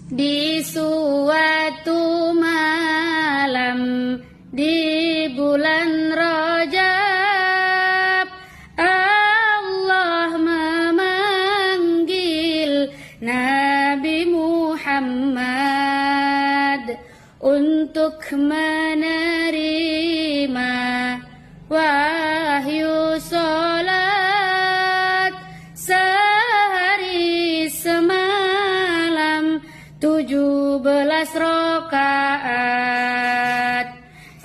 di suatu malam di bulan Rajab, Allah memanggil Nabi Muhammad untuk menerima wahyu salat sehari semalam 17 rakaat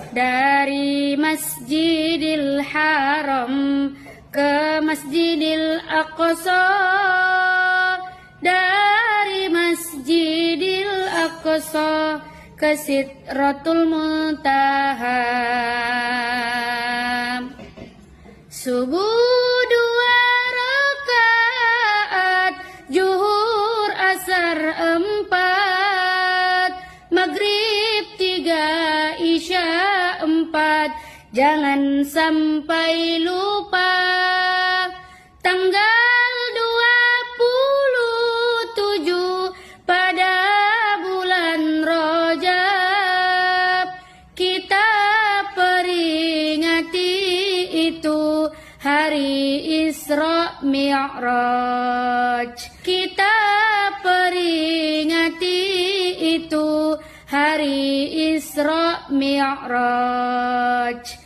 dari Masjidil Haram ke Masjidil Aqsa, dari Masjidil Aqsa ke Sidratul Muntaha. Subuh 2 rakaat, zuhur asar 4, maghrib 3, isya 4. Jangan sampai lupa tanggal 27 pada bulan Rajab, kita peringati itu hari Isra Mi'raj. Kita peringati itu hari Isra Mi'raj.